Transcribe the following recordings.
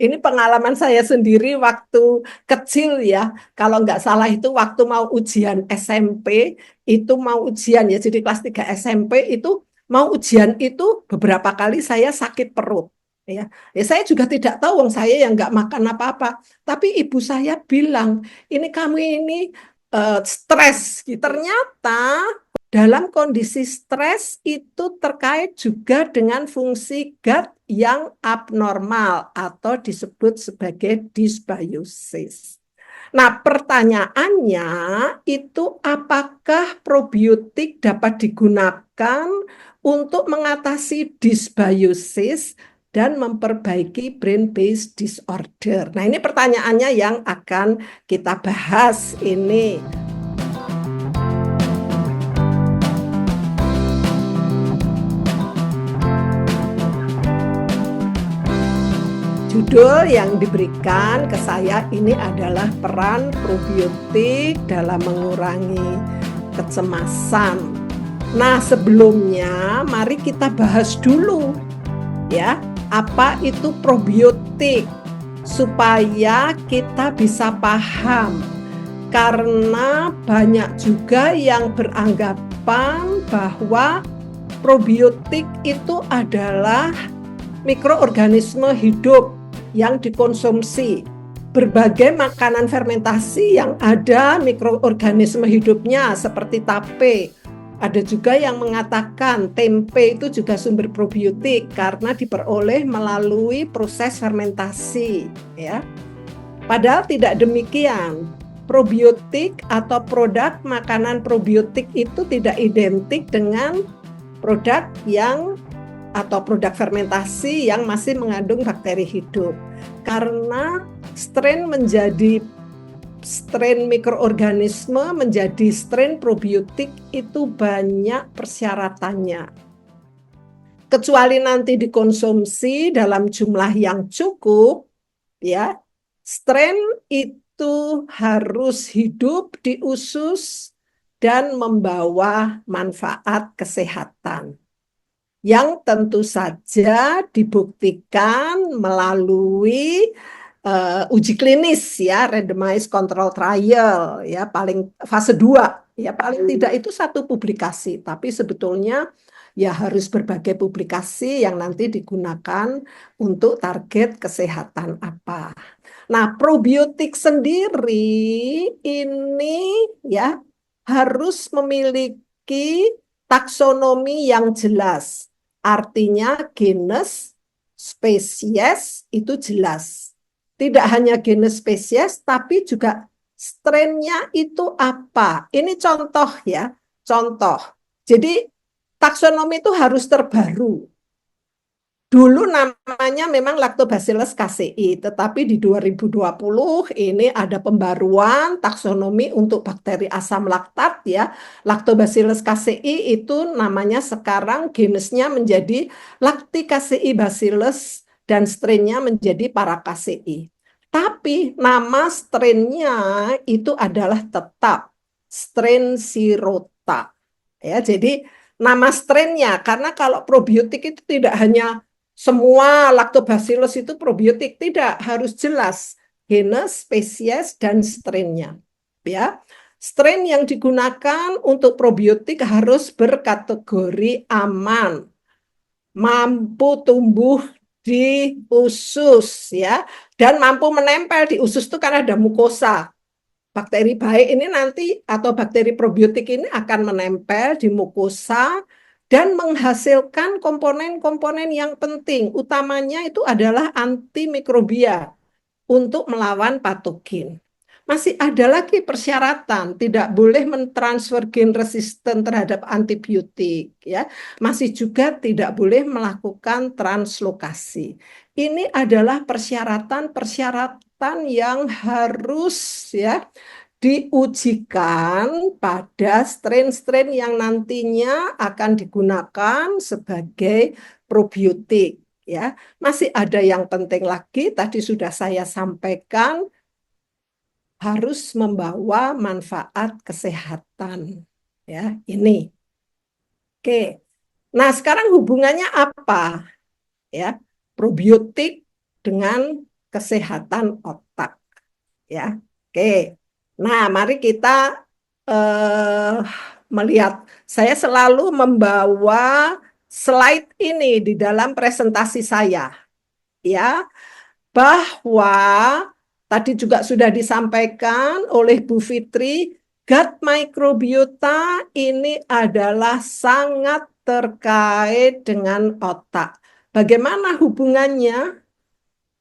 Ini pengalaman saya sendiri waktu kecil ya. Kalau nggak salah itu waktu mau ujian SMP, itu mau ujian ya, jadi kelas 3 SMP itu mau ujian itu beberapa kali saya sakit perut. Ya, saya juga tidak tahu, wong saya yang nggak makan apa-apa. Tapi ibu saya bilang, ini kamu ini stres. Ternyata dalam kondisi stres itu terkait juga dengan fungsi gut yang abnormal atau disebut sebagai dysbiosis. Nah, pertanyaannya itu apakah probiotik dapat digunakan untuk mengatasi dysbiosis dan memperbaiki brain-based disorder? Nah, ini pertanyaannya yang akan kita bahas ini. Judul yang diberikan ke saya ini adalah peran probiotik dalam mengurangi kecemasan. Nah, sebelumnya mari kita bahas dulu ya, apa itu probiotik supaya kita bisa paham. Karena banyak juga yang beranggapan bahwa probiotik itu adalah mikroorganisme hidup yang dikonsumsi. Berbagai makanan fermentasi yang ada mikroorganisme hidupnya seperti tape. Ada juga yang mengatakan tempe itu juga sumber probiotik karena diperoleh melalui proses fermentasi, ya. Padahal tidak demikian. Probiotik atau produk makanan probiotik itu tidak identik dengan produk yang atau produk fermentasi yang masih mengandung bakteri hidup. Karena strain mikroorganisme menjadi strain probiotik itu banyak persyaratannya. Kecuali nanti dikonsumsi dalam jumlah yang cukup, ya, strain itu harus hidup di usus dan membawa manfaat kesehatan yang tentu saja dibuktikan melalui uji klinis ya, randomized control trial ya, paling fase 2 ya, paling tidak itu satu publikasi, tapi sebetulnya ya harus berbagai publikasi yang nanti digunakan untuk target kesehatan apa. Nah, probiotik sendiri ini ya harus memiliki taksonomi yang jelas. Artinya genus, spesies itu jelas. Tidak hanya genus spesies, tapi juga strainnya itu apa. Ini contoh ya, contoh. Jadi taksonomi itu harus terbaru. Dulu namanya memang Lactobacillus casei, tetapi di 2020 ini ada pembaruan taksonomi untuk bakteri asam laktat ya. Lactobacillus casei itu namanya sekarang genusnya menjadi Lacticacei bacillus dan strainnya menjadi Paracasei. Tapi nama strainnya itu adalah tetap strain sirota. Ya, jadi nama strainnya karena kalau probiotik itu tidak hanya semua lactobacillus itu probiotik, tidak, harus jelas genus, spesies dan strainnya. Ya. Strain yang digunakan untuk probiotik harus berkategori aman, mampu tumbuh di usus ya, dan mampu menempel di usus itu karena ada mukosa. Bakteri baik ini nanti atau bakteri probiotik ini akan menempel di mukosa dan menghasilkan komponen-komponen yang penting. Utamanya itu adalah antimikrobia untuk melawan patogen. Masih ada lagi persyaratan, tidak boleh mentransfer gen resisten terhadap antibiotik, ya. Masih juga tidak boleh melakukan translokasi. Ini adalah persyaratan-persyaratan yang harus ya diujikan pada strain-strain yang nantinya akan digunakan sebagai probiotik, ya. Masih ada yang penting lagi, tadi sudah saya sampaikan, harus membawa manfaat kesehatan. Ya, ini. Oke. Nah, sekarang hubungannya apa? Ya, probiotik dengan kesehatan otak. Ya, oke. Nah, mari kita eh, melihat. Saya selalu membawa slide ini di dalam presentasi saya, ya, bahwa tadi juga sudah disampaikan oleh Bu Fitri, gut microbiota ini adalah sangat terkait dengan otak. Bagaimana hubungannya?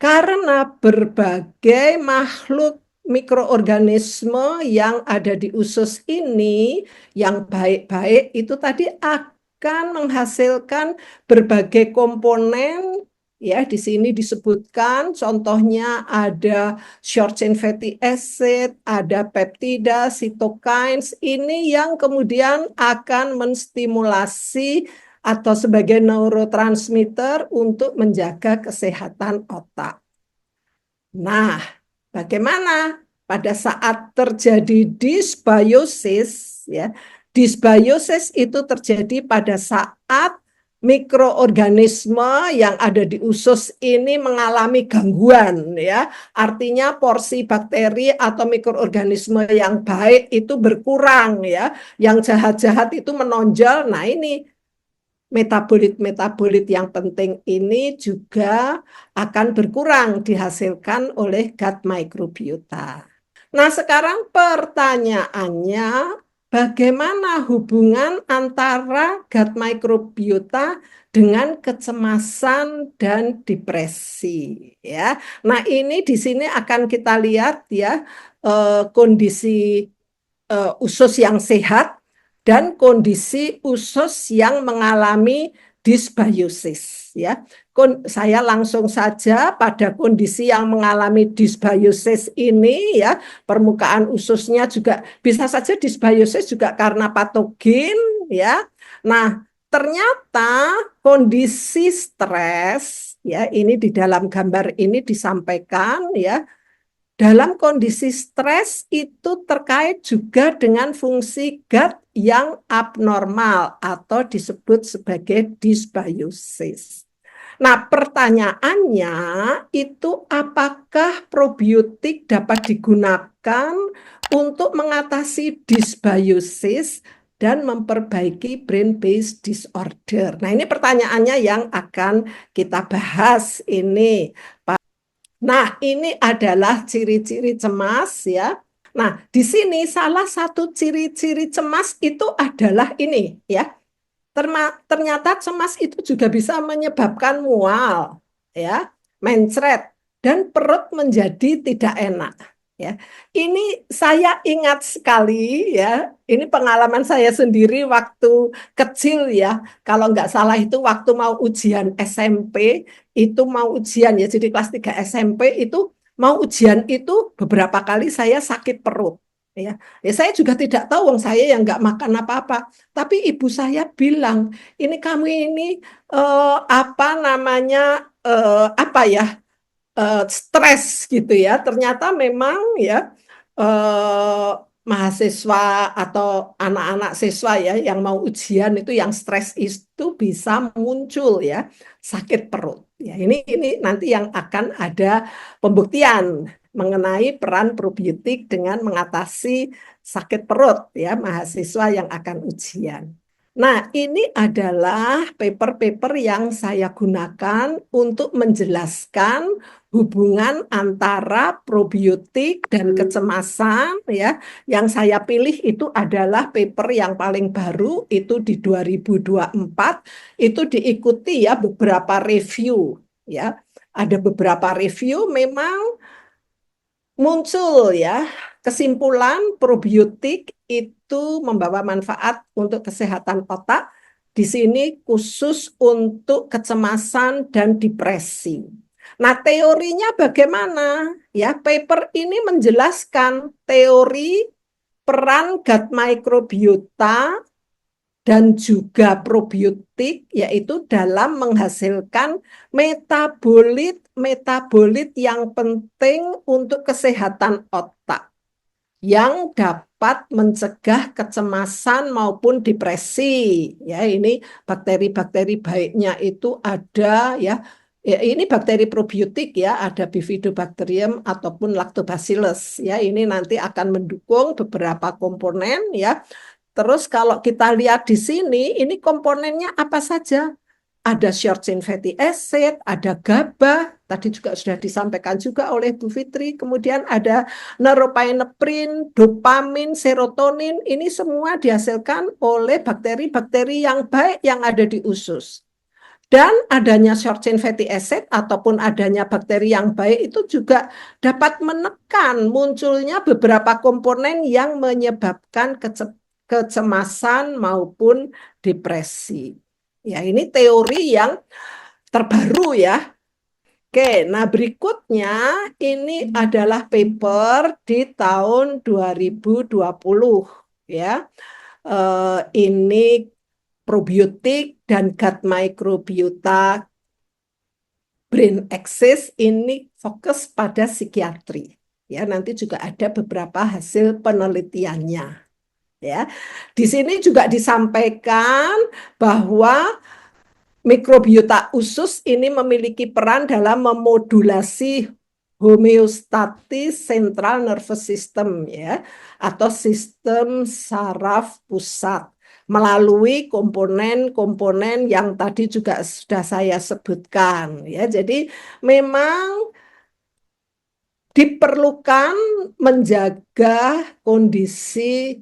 Karena berbagai makhluk mikroorganisme yang ada di usus ini, yang baik-baik itu tadi akan menghasilkan berbagai komponen. Ya, di sini disebutkan contohnya ada short chain fatty acid, ada peptida, cytokines, ini yang kemudian akan menstimulasi atau sebagai neurotransmitter untuk menjaga kesehatan otak. Nah, bagaimana pada saat terjadi dysbiosis, ya, dysbiosis itu terjadi pada saat mikroorganisme yang ada di usus ini mengalami gangguan, ya. Artinya porsi bakteri atau mikroorganisme yang baik itu berkurang, ya. Yang jahat-jahat itu menonjol. Nah, ini metabolit-metabolit yang penting ini juga akan berkurang dihasilkan oleh gut microbiota. Nah, sekarang pertanyaannya, bagaimana hubungan antara gut microbiota dengan kecemasan dan depresi, ya. Nah, ini di sini akan kita lihat, ya, kondisi usus yang sehat dan kondisi usus yang mengalami dysbiosis, ya. Saya langsung saja pada kondisi yang mengalami dysbiosis ini, ya, permukaan ususnya juga bisa saja dysbiosis juga karena patogen, ya. Nah, ternyata kondisi stres, ya, ini di dalam gambar ini disampaikan, ya, dalam kondisi stres itu terkait juga dengan fungsi gut yang abnormal atau disebut sebagai dysbiosis. Nah, pertanyaannya itu apakah probiotik dapat digunakan untuk mengatasi dysbiosis dan memperbaiki brain-based disorder? Nah, ini pertanyaannya yang akan kita bahas ini. Nah, ini adalah ciri-ciri cemas, ya. Nah, di sini salah satu ciri-ciri cemas itu adalah ini, ya. Ternyata cemas itu juga bisa menyebabkan mual, ya, mencret, dan perut menjadi tidak enak. Ya, ini saya ingat sekali, ya. Ini pengalaman saya sendiri waktu kecil, ya. Kalau nggak salah itu waktu mau ujian SMP, itu mau ujian, ya. Jadi kelas 3 SMP itu mau ujian itu beberapa kali saya sakit perut. Ya, saya juga tidak tahu, wong saya yang nggak makan apa-apa. Tapi ibu saya bilang, ini kamu ini apa namanya apa ya stres gitu, ya. Ternyata memang, ya, mahasiswa atau anak-anak siswa, ya, yang mau ujian itu yang stres itu bisa muncul, ya, sakit perut. Ya, ini nanti yang akan ada pembuktian mengenai peran probiotik dengan mengatasi sakit perut, ya, mahasiswa yang akan ujian. Nah, ini adalah paper-paper yang saya gunakan untuk menjelaskan hubungan antara probiotik dan kecemasan, ya. Yang saya pilih itu adalah paper yang paling baru, itu di 2024, itu diikuti, ya, beberapa review, ya. Ada beberapa review memang muncul, ya, kesimpulan probiotik itu membawa manfaat untuk kesehatan otak. Di sini khusus untuk kecemasan dan depresi. Nah, teorinya bagaimana? Ya, paper ini menjelaskan teori peran gut microbiota dan juga probiotik, yaitu dalam menghasilkan metabolit-metabolit yang penting untuk kesehatan otak, yang dapat mencegah kecemasan maupun depresi. Ya, ini bakteri-bakteri baiknya itu ada, ya. Ya, ini bakteri probiotik ya, ada Bifidobacterium ataupun Lactobacillus ya. Ini nanti akan mendukung beberapa komponen ya. Terus kalau kita lihat di sini, ini komponennya apa saja? Ada short chain fatty acid, ada GABA, tadi juga sudah disampaikan juga oleh Bu Fitri. Kemudian ada neuropinephrine, dopamin, serotonin. Ini semua dihasilkan oleh bakteri-bakteri yang baik yang ada di usus. Dan adanya short chain fatty acid ataupun adanya bakteri yang baik itu juga dapat menekan munculnya beberapa komponen yang menyebabkan kecemasan maupun depresi. Ya, ini teori yang terbaru ya. Oke, nah berikutnya ini adalah paper di tahun 2020 ya. Ini probiotik dan gut microbiota brain axis ini fokus pada psikiatri. Ya, nanti juga ada beberapa hasil penelitiannya. Ya, di sini juga disampaikan bahwa mikrobiota usus ini memiliki peran dalam memodulasi homeostatis central nervous system ya, atau sistem saraf pusat melalui komponen-komponen yang tadi juga sudah saya sebutkan ya. Jadi memang diperlukan menjaga kondisi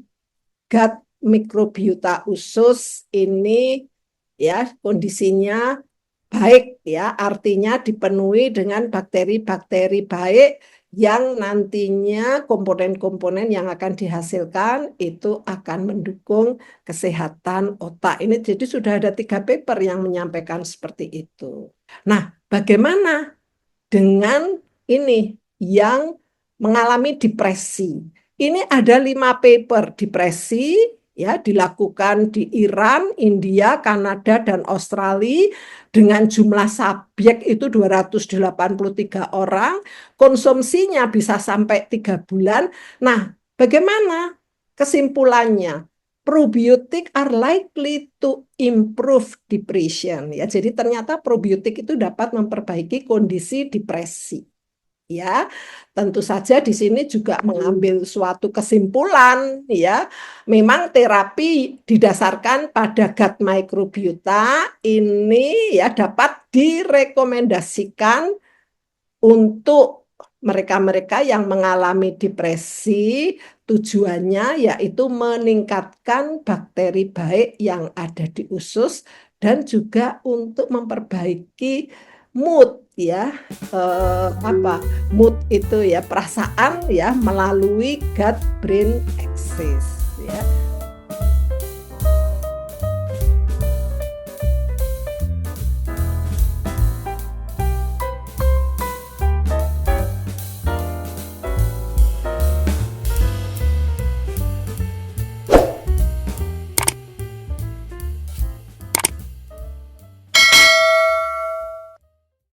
gut mikrobiota usus ini ya, kondisinya baik ya, artinya dipenuhi dengan bakteri-bakteri baik yang nantinya komponen-komponen yang akan dihasilkan itu akan mendukung kesehatan otak. Ini jadi sudah ada 3 paper yang menyampaikan seperti itu. Nah, bagaimana dengan ini yang mengalami depresi? Ini ada 5 paper depresi ya, dilakukan di Iran, India, Kanada, dan Australia dengan jumlah subjek itu 283 orang, konsumsinya bisa sampai 3 bulan. Nah, bagaimana kesimpulannya? Probiotik are likely to improve depression ya. Jadi ternyata probiotik itu dapat memperbaiki kondisi depresi. Ya, tentu saja di sini juga mengambil suatu kesimpulan ya. Memang terapi didasarkan pada gut microbiota ini ya dapat direkomendasikan untuk mereka-mereka yang mengalami depresi. Tujuannya yaitu meningkatkan bakteri baik yang ada di usus dan juga untuk memperbaiki mood ya, mood itu ya, perasaan ya, melalui gut brain axis ya.